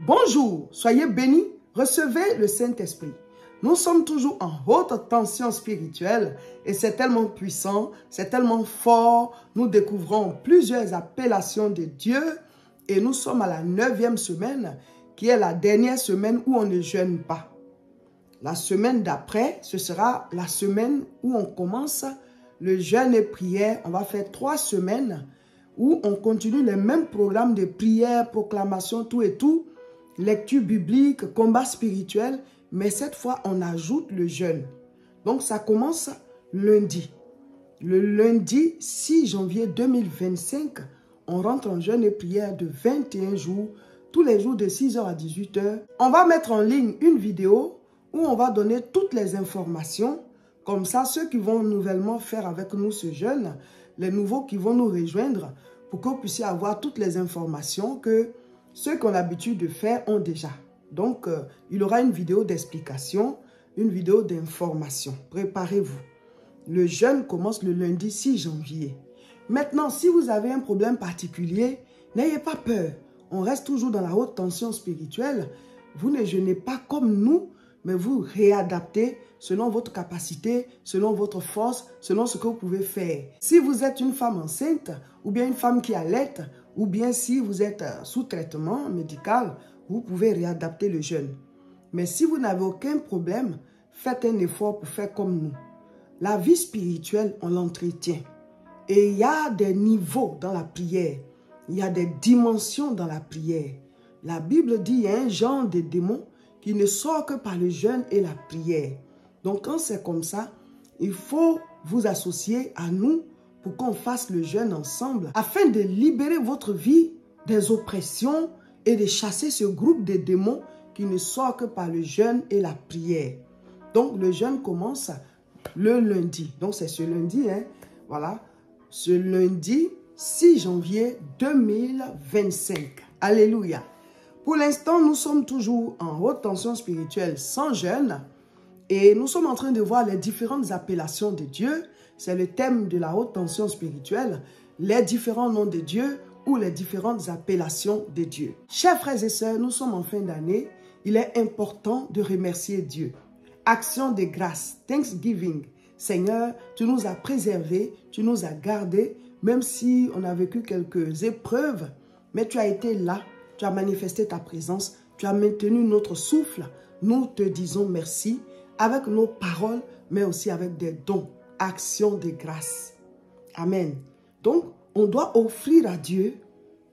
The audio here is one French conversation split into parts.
Bonjour, soyez bénis, recevez le Saint-Esprit. Nous sommes toujours en haute tension spirituelle et c'est tellement puissant, c'est tellement fort. Nous découvrons plusieurs appellations de Dieu et nous sommes à la 9e semaine qui est la dernière semaine où on ne jeûne pas. La semaine d'après, ce sera la semaine où on commence le jeûne et prière. On va faire 3 semaines où on continue les mêmes programmes de prière, proclamation, tout et tout, lecture biblique, combat spirituel, mais cette fois, on ajoute le jeûne. Donc, ça commence lundi. Le lundi 6 janvier 2025, on rentre en jeûne et prière de 21 jours, tous les jours de 6h à 18h. On va mettre en ligne une vidéo où on va donner toutes les informations. Comme ça, ceux qui vont nouvellement faire avec nous ce jeûne, les nouveaux qui vont nous rejoindre, pour que vous puissiez avoir toutes les informations que ceux qui ont l'habitude de faire ont déjà. Donc, il y aura une vidéo d'explication, une vidéo d'information. Préparez-vous. Le jeûne commence le lundi 6 janvier. Maintenant, si vous avez un problème particulier, n'ayez pas peur. On reste toujours dans la haute tension spirituelle. Vous ne jeûnez pas comme nous, mais vous réadaptez selon votre capacité, selon votre force, selon ce que vous pouvez faire. Si vous êtes une femme enceinte, ou bien une femme qui allaite, ou bien si vous êtes sous traitement médical, vous pouvez réadapter le jeûne. Mais si vous n'avez aucun problème, faites un effort pour faire comme nous. La vie spirituelle, on l'entretient. Et il y a des niveaux dans la prière. Il y a des dimensions dans la prière. La Bible dit qu'il y a un genre de démons qui ne sort que par le jeûne et la prière. Donc quand c'est comme ça, il faut vous associer à nous pour qu'on fasse le jeûne ensemble afin de libérer votre vie des oppressions et de chasser ce groupe de démons qui ne sort que par le jeûne et la prière. Donc le jeûne commence le lundi. Donc c'est ce lundi, hein, voilà, ce lundi 6 janvier 2025. Alléluia. Pour l'instant, nous sommes toujours en haute tension spirituelle sans jeûne et nous sommes en train de voir les différentes appellations de Dieu. C'est le thème de la haute tension spirituelle, les différents noms de Dieu ou les différentes appellations de Dieu. Chers frères et sœurs, nous sommes en fin d'année. Il est important de remercier Dieu. Action de grâce, Thanksgiving. Seigneur, tu nous as préservés, tu nous as gardés, même si on a vécu quelques épreuves, mais tu as été là. Tu as manifesté ta présence, tu as maintenu notre souffle. Nous te disons merci avec nos paroles, mais aussi avec des dons, actions de grâce. Amen. Donc, on doit offrir à Dieu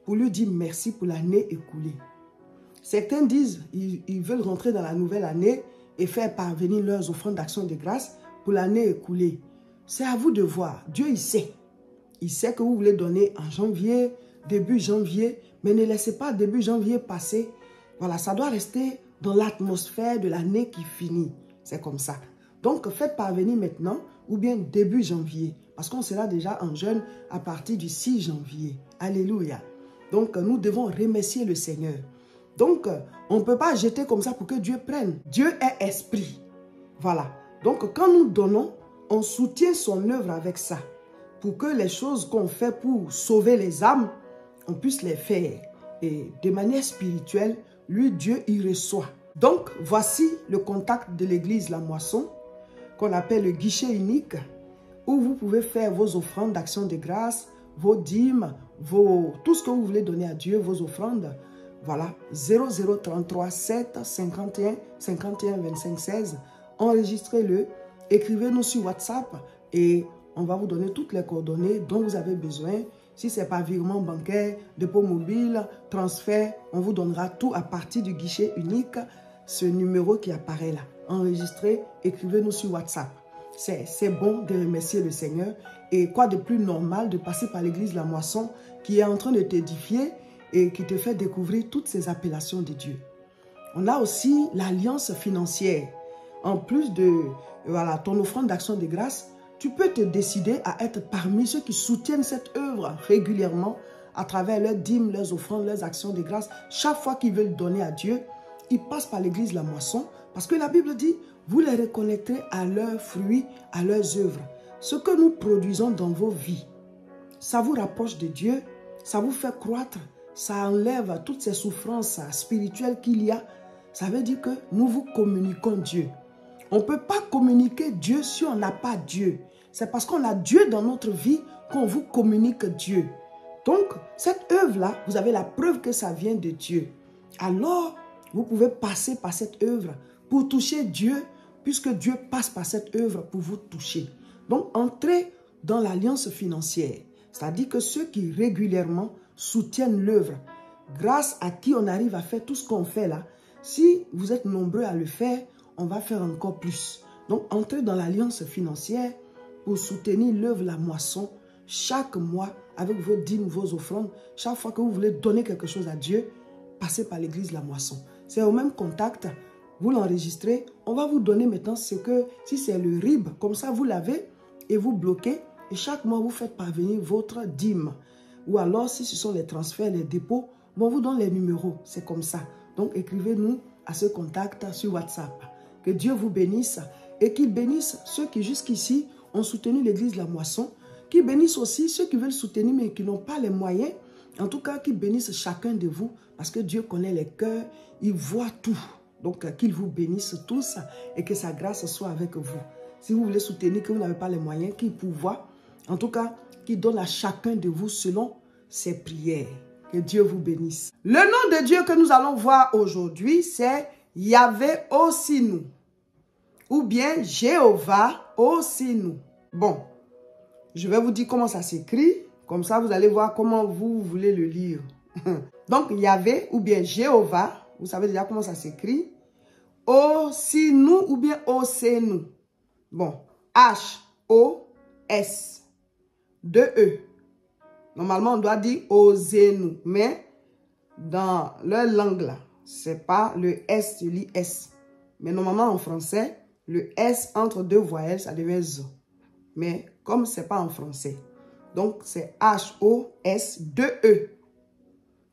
pour lui dire merci pour l'année écoulée. Certains disent ils veulent rentrer dans la nouvelle année et faire parvenir leurs offrandes d'action de grâce pour l'année écoulée. C'est à vous de voir. Dieu, il sait. Il sait que vous voulez donner en janvier, début janvier, mais ne laissez pas début janvier passer. Voilà, ça doit rester dans l'atmosphère de l'année qui finit. C'est comme ça. Donc, faites parvenir maintenant ou bien début janvier. Parce qu'on sera déjà en jeûne à partir du 6 janvier. Alléluia. Donc, nous devons remercier le Seigneur. Donc, on ne peut pas jeter comme ça pour que Dieu prenne. Dieu est esprit. Voilà. Donc, quand nous donnons, on soutient son œuvre avec ça. Pour que les choses qu'on fait pour sauver les âmes, on puisse les faire. Et de manière spirituelle, lui, Dieu, il reçoit. Donc, voici le contact de l'église La Moisson, qu'on appelle le guichet unique, où vous pouvez faire vos offrandes d'action de grâce, vos dîmes, tout ce que vous voulez donner à Dieu, vos offrandes. Voilà, 0033 7 51 51 25 16. Enregistrez-le, écrivez-nous sur WhatsApp et on va vous donner toutes les coordonnées dont vous avez besoin. Si ce n'est pas virement bancaire, dépôt mobile, transfert, on vous donnera tout à partir du guichet unique, ce numéro qui apparaît là. Enregistrez, écrivez-nous sur WhatsApp. C'est bon de remercier le Seigneur. Et quoi de plus normal de passer par l'église La Moisson qui est en train de t'édifier et qui te fait découvrir toutes ces appellations de Dieu. On a aussi l'alliance financière. En plus de voilà, ton offrande d'action de grâce, tu peux te décider à être parmi ceux qui soutiennent cette œuvre régulièrement à travers leurs dîmes, leurs offrandes, leurs actions de grâce. Chaque fois qu'ils veulent donner à Dieu, ils passent par l'église La Moisson parce que la Bible dit, vous les reconnaîtrez à leurs fruits, à leurs œuvres. Ce que nous produisons dans vos vies, ça vous rapproche de Dieu, ça vous fait croître, ça enlève toutes ces souffrances spirituelles qu'il y a. Ça veut dire que nous vous communiquons Dieu. On ne peut pas communiquer Dieu si on n'a pas Dieu. C'est parce qu'on a Dieu dans notre vie qu'on vous communique Dieu. Donc, cette œuvre-là, vous avez la preuve que ça vient de Dieu. Alors, vous pouvez passer par cette œuvre pour toucher Dieu, puisque Dieu passe par cette œuvre pour vous toucher. Donc, entrez dans l'alliance financière. C'est-à-dire que ceux qui régulièrement soutiennent l'œuvre, grâce à qui on arrive à faire tout ce qu'on fait là, si vous êtes nombreux à le faire, on va faire encore plus. Donc, entrez dans l'alliance financière pour soutenir l'œuvre La Moisson chaque mois avec vos dîmes, vos offrandes. Chaque fois que vous voulez donner quelque chose à Dieu, passez par l'église La Moisson. C'est au même contact, vous l'enregistrez. On va vous donner maintenant ce que, si c'est le RIB, comme ça vous l'avez et vous bloquez. Et chaque mois, vous faites parvenir votre dîme. Ou alors, si ce sont les transferts, les dépôts, bon, on vous donne les numéros. C'est comme ça. Donc, écrivez-nous à ce contact sur WhatsApp. Que Dieu vous bénisse et qu'il bénisse ceux qui jusqu'ici ont soutenu l'église La Moisson, qu'il bénisse aussi ceux qui veulent soutenir mais qui n'ont pas les moyens. En tout cas, qu'il bénisse chacun de vous parce que Dieu connaît les cœurs, il voit tout. Donc, qu'il vous bénisse tous et que sa grâce soit avec vous. Si vous voulez soutenir, que vous n'avez pas les moyens, qu'il pourvoie, en tout cas, qu'il donne à chacun de vous selon ses prières. Que Dieu vous bénisse. Le nom de Dieu que nous allons voir aujourd'hui, c'est Yahvé Ossinu. Ou bien Jéhovah Ossinu. Bon, je vais vous dire comment ça s'écrit. Comme ça, vous allez voir comment vous voulez le lire. Donc, Yahvé ou bien Jéhovah, vous savez déjà comment ça s'écrit. Ossinu ou bien Ossenu. Bon, H-O-S. 2 E. Normalement, on doit dire Ossenu. Mais dans leur langue, là, c'est pas le S, je lis S. Mais normalement, en français, le S entre deux voyelles, ça devient Z. Mais comme c'est pas en français, donc c'est H-O-S 2 E.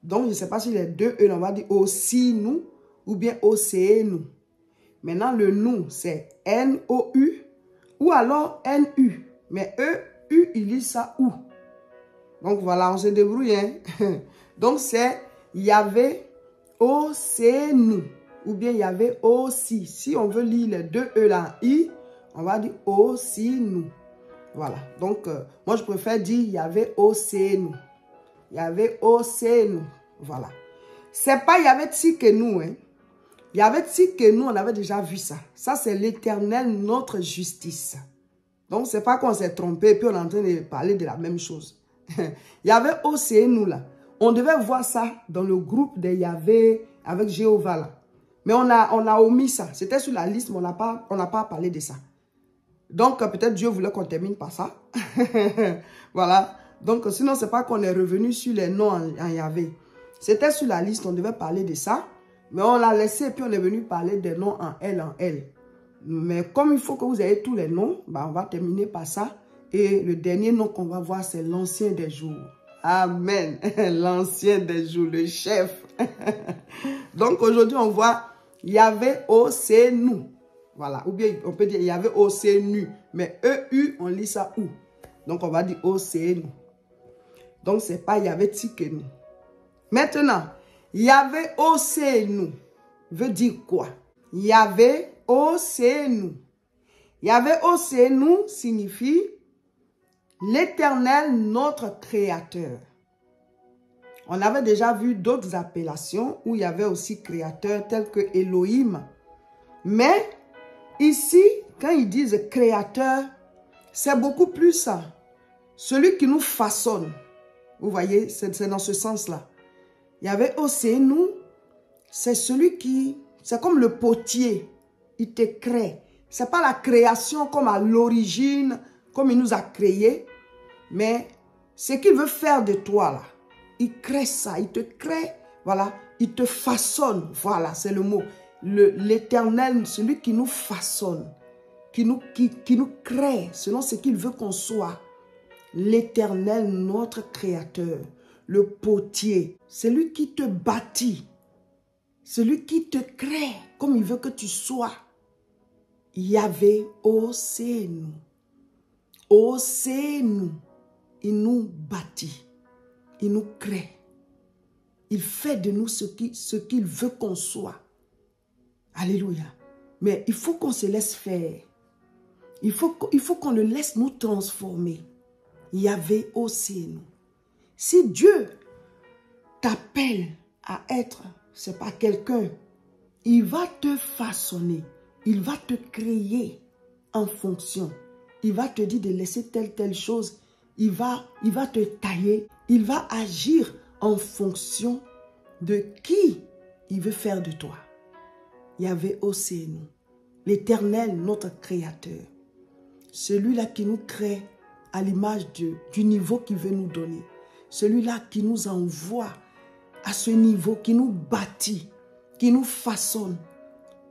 Donc, je ne sais pas si les 2 E, on va dire Ossinu ou bien Ossenu. Maintenant, le nous, c'est N-O-U ou alors N-U. Mais E-U, il lit ça ou. Donc, voilà, on se débrouille. Hein? Donc, c'est Yahvé Ossenu. Ou bien Yahvé aussi. Si on veut lire les 2 E là, I, on va dire Ossinu. Voilà. Donc, moi, je préfère dire Yahvé Ossenu. Yahvé Ossenu. Voilà. C'est pas Yahvé Tsikenu. Hein. Yahvé Tsikenu, on avait déjà vu ça. Ça, c'est l'Éternel, notre justice. Donc, c'est pas qu'on s'est trompé et puis on est en train de parler de la même chose. Yahvé Ossenu là. On devait voir ça dans le groupe de Yahvé avec Jéhovah là. Mais on a omis ça. C'était sur la liste, mais on n'a pas parlé de ça. Donc, peut-être Dieu voulait qu'on termine par ça. Voilà. Donc, sinon, ce n'est pas qu'on est revenu sur les noms en Yahvé. C'était sur la liste, on devait parler de ça. Mais on l'a laissé et puis on est venu parler des noms en L. Mais comme il faut que vous ayez tous les noms, bah, on va terminer par ça. Et le dernier nom qu'on va voir, c'est l'ancien des jours. Amen. L'ancien des jours, le chef. Donc, aujourd'hui, on voit Yahvé Ossenu. Voilà. Ou bien, on peut dire Yahvé Ossenu. Mais E-U, on lit ça ou. Donc, on va dire Ossenu. Donc, ce n'est pas Yahvé Tsikenu. Maintenant, Yahvé Ossenu veut dire quoi? Yahvé Ossenu. Yahvé Ossenu signifie l'Éternel, notre Créateur. On avait déjà vu d'autres appellations où il y avait aussi Créateur tel que Elohim. Mais ici, quand ils disent Créateur, c'est beaucoup plus ça. Celui qui nous façonne. Vous voyez, c'est dans ce sens-là. Yahvé Ossenu, c'est celui qui, c'est comme le potier. Il te crée. Ce n'est pas la création comme à l'origine, comme il nous a créés. Mais ce qu'il veut faire de toi, là, il crée ça, il te crée, voilà, il te façonne, voilà, c'est le mot. L'Éternel, celui qui nous façonne, qui nous crée selon ce qu'il veut qu'on soit. L'Éternel, notre Créateur, le potier, celui qui te bâtit, celui qui te crée comme il veut que tu sois. Yahvé Ossenu. Ossenu. Il nous bâtit. Il nous crée. Il fait de nous ce qu'il veut qu'on soit. Alléluia. Mais il faut qu'on se laisse faire. Il faut qu'on le laisse nous transformer. Yahvé aussi nous. Si Dieu t'appelle à être, c'est pas quelqu'un, il va te façonner. Il va te créer en fonction. Il va te dire de laisser telle chose. Il va te tailler. Il va agir en fonction de qui il veut faire de toi. Yahvé aussi nous. L'Éternel, notre Créateur. Celui-là qui nous crée à l'image du niveau qu'il veut nous donner. Celui-là qui nous envoie à ce niveau, qui nous bâtit, qui nous façonne,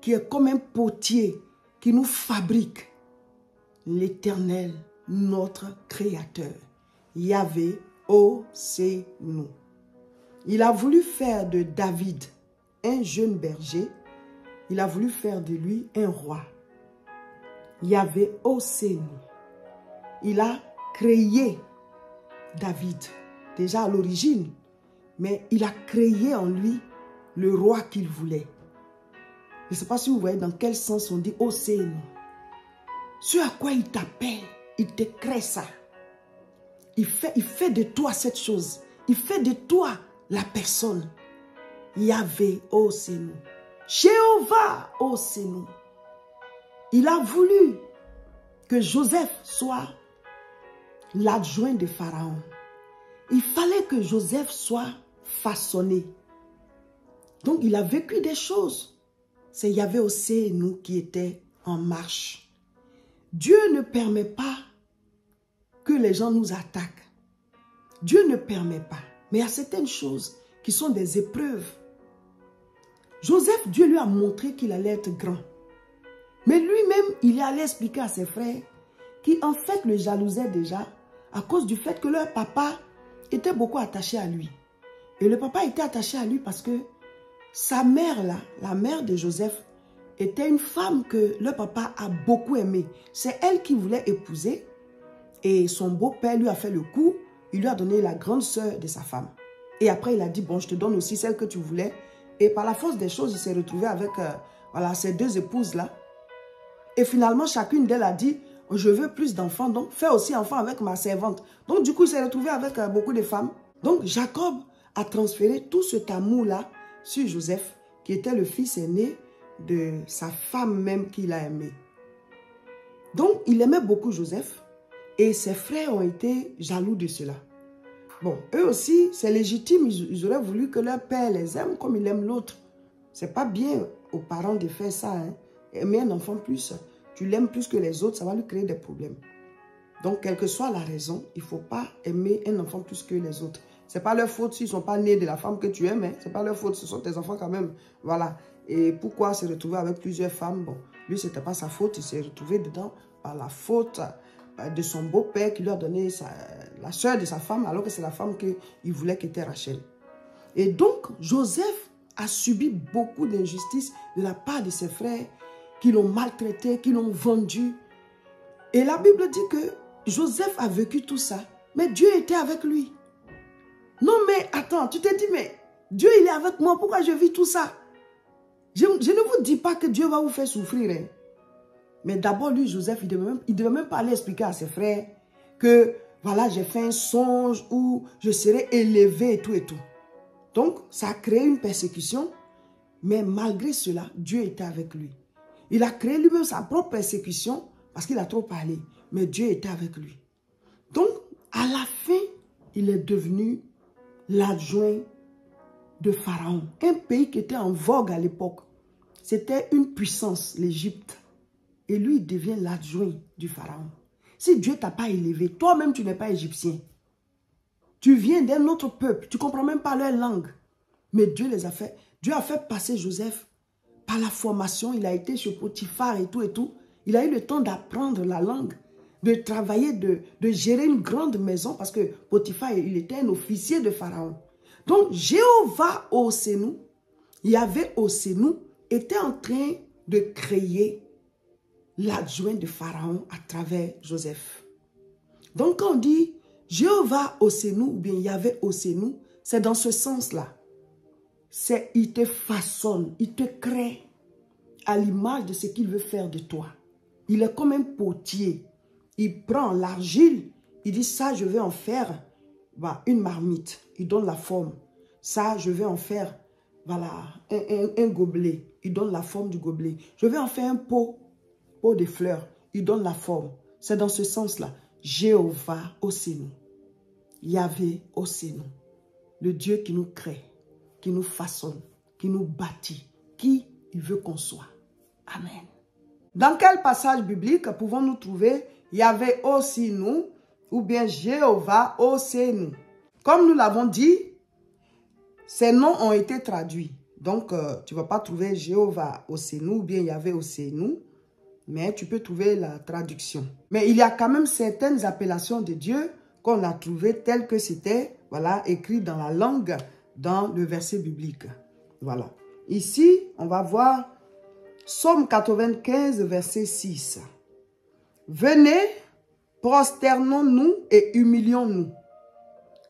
qui est comme un potier, qui nous fabrique. L'Éternel, notre Créateur. Yahvé, c'est nous. Il a voulu faire de David un jeune berger. Il a voulu faire de lui un roi. Yahvé, c'est nous. Il a créé David, déjà à l'origine, mais il a créé en lui le roi qu'il voulait. Je ne sais pas si vous voyez dans quel sens on dit « Oh, c'est nous ». Ce à quoi il t'appelle, il te crée ça. Il fait de toi cette chose. Il fait de toi la personne. Yahvé, oh c'est nous. Jéhovah, oh c'est nous. Il a voulu que Joseph soit l'adjoint de Pharaon. Il fallait que Joseph soit façonné. Donc il a vécu des choses. C'est Yahvé aussi nous qui était en marche. Dieu ne permet pas que les gens nous attaquent. Dieu ne permet pas. Mais il y a certaines choses qui sont des épreuves. Joseph, Dieu lui a montré qu'il allait être grand. Mais lui-même, il est allé expliquer à ses frères qui en fait le jalousaient déjà à cause du fait que leur papa était beaucoup attaché à lui. Et le papa était attaché à lui parce que sa mère là, la mère de Joseph, était une femme que le papa a beaucoup aimée. C'est elle qui voulait épouser et son beau-père lui a fait le coup. Il lui a donné la grande sœur de sa femme. Et après, il a dit, bon, je te donne aussi celle que tu voulais. Et par la force des choses, il s'est retrouvé avec voilà, ces deux épouses-là. Et finalement, chacune d'elles a dit, je veux plus d'enfants, donc fais aussi enfant avec ma servante. Donc du coup, il s'est retrouvé avec beaucoup de femmes. Donc Jacob a transféré tout cet amour-là sur Joseph, qui était le fils aîné de sa femme même qu'il a aimé. Donc, il aimait beaucoup Joseph et ses frères ont été jaloux de cela. Bon, eux aussi, c'est légitime, ils auraient voulu que leur père les aime comme il aime l'autre. C'est pas bien aux parents de faire ça. Hein. Aimer un enfant plus, tu l'aimes plus que les autres, ça va lui créer des problèmes. Donc, quelle que soit la raison, il ne faut pas aimer un enfant plus que les autres. Ce n'est pas leur faute s'ils ne sont pas nés de la femme que tu aimes. Hein. Ce n'est pas leur faute, ce sont tes enfants quand même. Voilà. Et pourquoi se retrouver avec plusieurs femmes? Bon, lui, ce n'était pas sa faute. Il s'est retrouvé dedans par la faute de son beau-père qui lui a donné la soeur de sa femme, alors que c'est la femme qu'il voulait quitter Rachel. Et donc, Joseph a subi beaucoup d'injustice de la part de ses frères qui l'ont maltraité, qui l'ont vendu. Et la Bible dit que Joseph a vécu tout ça, mais Dieu était avec lui. Non, mais attends, tu te dis, mais Dieu, il est avec moi, pourquoi je vis tout ça? Je ne vous dis pas que Dieu va vous faire souffrir. Hein. Mais d'abord, lui, Joseph, il ne devait même pas aller expliquer à ses frères que, voilà, j'ai fait un songe où je serai élevé et tout et tout. Donc, ça a créé une persécution, mais malgré cela, Dieu était avec lui. Il a créé lui-même sa propre persécution parce qu'il a trop parlé, mais Dieu était avec lui. Donc, à la fin, il est devenu l'adjoint de Pharaon, un pays qui était en vogue à l'époque. C'était une puissance, l'Égypte. Et lui, il devient l'adjoint du Pharaon. Si Dieu ne t'a pas élevé, toi-même, tu n'es pas égyptien. Tu viens d'un autre peuple, tu ne comprends même pas leur langue. Mais Dieu les a fait. Dieu a fait passer Joseph par la formation. Il a été chez Potiphar et tout et tout. Il a eu le temps d'apprendre la langue, de travailler, de gérer une grande maison parce que Potiphar, il était un officier de Pharaon. Donc, Jéhovah Osenu, Yahvé Osenu, était en train de créer l'adjoint de Pharaon à travers Joseph. Donc, quand on dit Jéhovah Osenu ou bien Yahvé Osenu, c'est dans ce sens-là. c'est il te façonne, il te crée à l'image de ce qu'il veut faire de toi. Il est comme un potier. Il prend l'argile, il dit ça, je vais en faire une marmite. Il donne la forme. Ça, je vais en faire un gobelet. Il donne la forme du gobelet. Je vais en faire un pot de fleurs. Il donne la forme. C'est dans ce sens-là. Jéhovah Ossénu. Yahvé Ossénu. Le Dieu qui nous crée, qui nous façonne, qui nous bâtit, qui il veut qu'on soit. Amen. Dans quel passage biblique pouvons-nous trouver Yahvé Ossénu ou bien Jéhovah Ossénu? Comme nous l'avons dit, ces noms ont été traduits. Donc, tu ne vas pas trouver Jéhovah Ossénu ou bien Yahvé Ossénu, mais tu peux trouver la traduction. Mais il y a quand même certaines appellations de Dieu qu'on a trouvées telles que c'était écrit dans la langue, dans le verset biblique. Voilà. Ici, on va voir Psaume 95, verset 6. Venez, prosternons-nous et humilions-nous.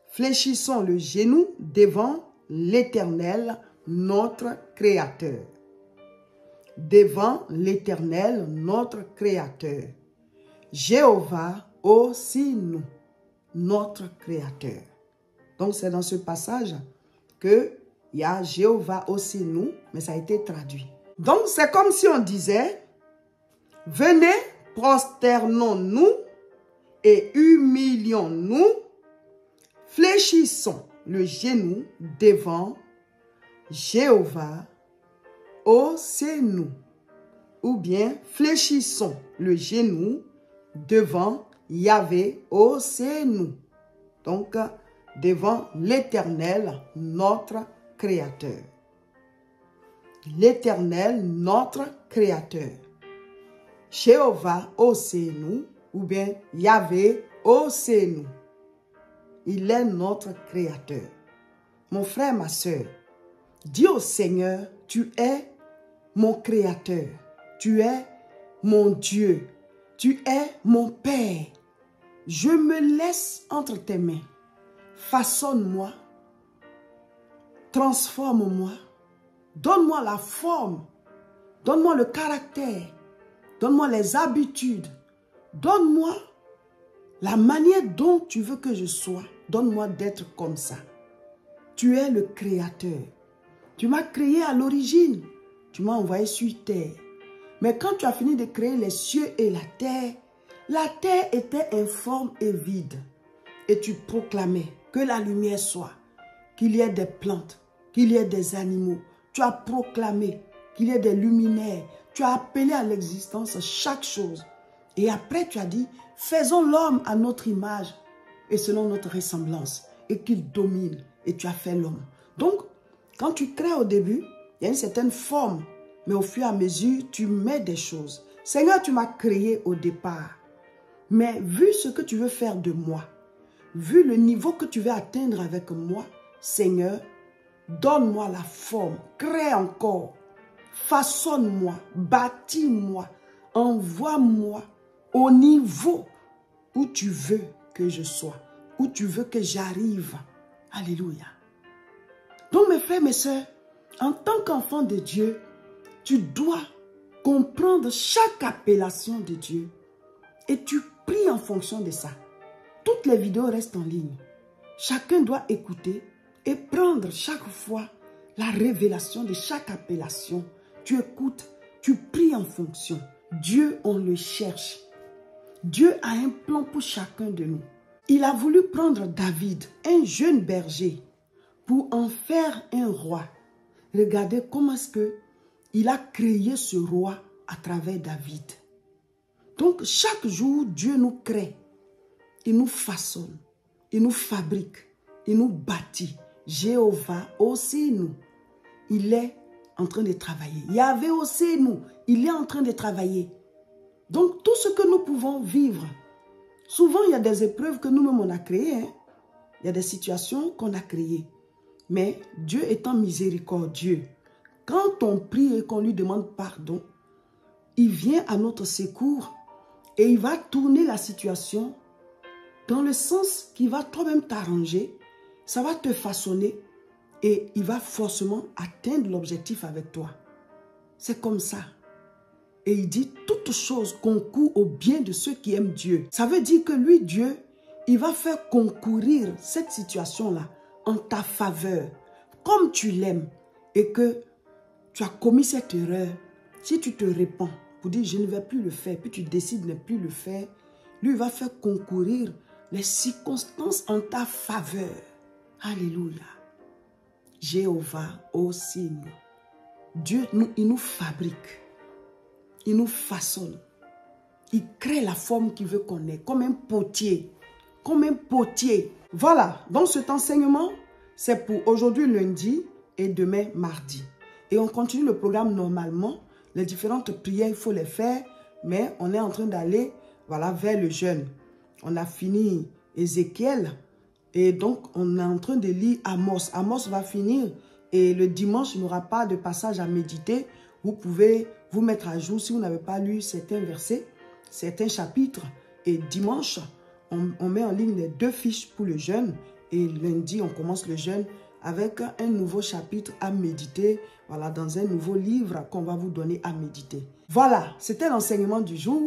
Fléchissons le genou devant l'Éternel, notre Créateur. Devant l'Éternel, notre Créateur. Jéhovah Ossénu, notre Créateur. Donc, c'est dans ce passage qu'il y a Jéhovah Ossénu, mais ça a été traduit. Donc, c'est comme si on disait, venez, prosternons-nous et humilions-nous, fléchissons le genou devant Jéhovah Ossénu. Ou bien, fléchissons le genou devant Yahvé Ossénu. Donc, devant l'Éternel, notre Créateur. L'Éternel, notre Créateur. Jéhovah Ossénu, ou bien Yahvé Ossénu. Il est notre Créateur. Mon frère, ma soeur, dis au Seigneur, tu es mon Créateur. Tu es mon Dieu. Tu es mon Père. Je me laisse entre tes mains. Façonne-moi. Transforme-moi. Donne-moi la forme. Donne-moi le caractère. Donne-moi les habitudes. Donne-moi la manière dont tu veux que je sois. Donne-moi d'être comme ça. Tu es le Créateur. Tu m'as créé à l'origine. Tu m'as envoyé sur terre. Mais quand tu as fini de créer les cieux et la terre était informe et vide. Et tu proclamais que la lumière soit, qu'il y ait des plantes, qu'il y ait des animaux. Tu as proclamé qu'il y ait des luminaires. Tu as appelé à l'existence chaque chose. Et après, tu as dit, faisons l'homme à notre image et selon notre ressemblance, et qu'il domine. Et tu as fait l'homme. Donc, quand tu crées au début, il y a une certaine forme, mais au fur et à mesure, tu mets des choses. Seigneur, tu m'as créé au départ. Mais vu ce que tu veux faire de moi, vu le niveau que tu veux atteindre avec moi, Seigneur, donne-moi la forme, crée encore, façonne-moi, bâtis-moi, envoie-moi au niveau où tu veux que je sois, où tu veux que j'arrive. Alléluia. Donc mes frères, mes sœurs, en tant qu'enfant de Dieu, tu dois comprendre chaque appellation de Dieu et tu pries en fonction de ça. Toutes les vidéos restent en ligne. Chacun doit écouter et prendre chaque fois la révélation de chaque appellation. Tu écoutes, tu pries en fonction. Dieu, on le cherche. Dieu a un plan pour chacun de nous. Il a voulu prendre David, un jeune berger, pour en faire un roi. Regardez comment est-ce qu'il a créé ce roi à travers David. Donc, chaque jour, Dieu nous crée. Il nous façonne. Il nous fabrique. Il nous bâtit. Jéhovah Ossénu. Il est en train de travailler. Yahvé Ossénu. Il est en train de travailler. Donc, tout ce que nous pouvons vivre, souvent, il y a des épreuves que nous-mêmes, on a créées. Il y a des situations qu'on a créées. Mais Dieu étant miséricordieux, quand on prie et qu'on lui demande pardon, il vient à notre secours et il va tourner la situation dans le sens qui va toi-même t'arranger. Ça va te façonner et il va forcément atteindre l'objectif avec toi. C'est comme ça. Et il dit, toute chose concourt au bien de ceux qui aiment Dieu. Ça veut dire que lui, Dieu, il va faire concourir cette situation-là en ta faveur. Comme tu l'aimes et que tu as commis cette erreur, si tu te répands pour dire, je ne vais plus le faire, puis tu décides de ne plus le faire, lui va faire concourir les circonstances en ta faveur. Alléluia. Jéhovah aussi. Dieu, il nous fabrique. Il nous façonne. Il crée la forme qu'il veut qu'on ait, comme un potier. Comme un potier. Voilà, donc cet enseignement, c'est pour aujourd'hui lundi et demain mardi. Et on continue le programme normalement. Les différentes prières, il faut les faire, mais on est en train d'aller voilà, vers le jeûne. On a fini Ézéchiel et donc on est en train de lire Amos. Amos va finir et le dimanche, il n'y aura pas de passage à méditer. Vous pouvez vous mettre à jour si vous n'avez pas lu certains versets, certains chapitres. Et dimanche, on met en ligne les 2 fiches pour le jeûne. Et lundi, on commence le jeûne avec un nouveau chapitre à méditer. Voilà, dans un nouveau livre qu'on va vous donner à méditer. Voilà, c'était l'enseignement du jour.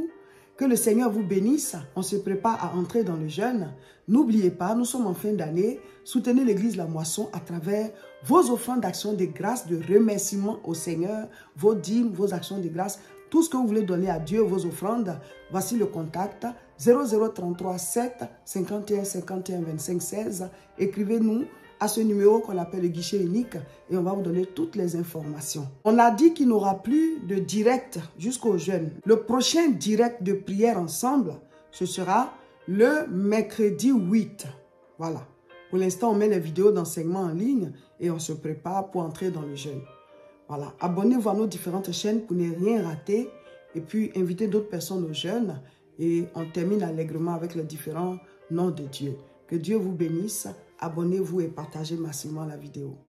Que le Seigneur vous bénisse. On se prépare à entrer dans le jeûne. N'oubliez pas, nous sommes en fin d'année. Soutenez l'église La Moisson à travers vos offrandes d'action de grâce, de remerciement au Seigneur, vos dîmes, vos actions de grâce, tout ce que vous voulez donner à Dieu, vos offrandes. Voici le contact 0033 7 51 51 25 16. Écrivez-nous à ce numéro qu'on appelle le guichet unique et on va vous donner toutes les informations. On a dit qu'il n'y aura plus de direct jusqu'au jeûne. Le prochain direct de prière ensemble, ce sera le mercredi 8. Voilà. Pour l'instant, on met les vidéos d'enseignement en ligne et on se prépare pour entrer dans le jeûne. Voilà. Abonnez-vous à nos différentes chaînes pour ne rien rater et puis invitez d'autres personnes au jeûne et on termine allègrement avec les différents noms de Dieu. Que Dieu vous bénisse. Abonnez-vous et partagez massivement la vidéo.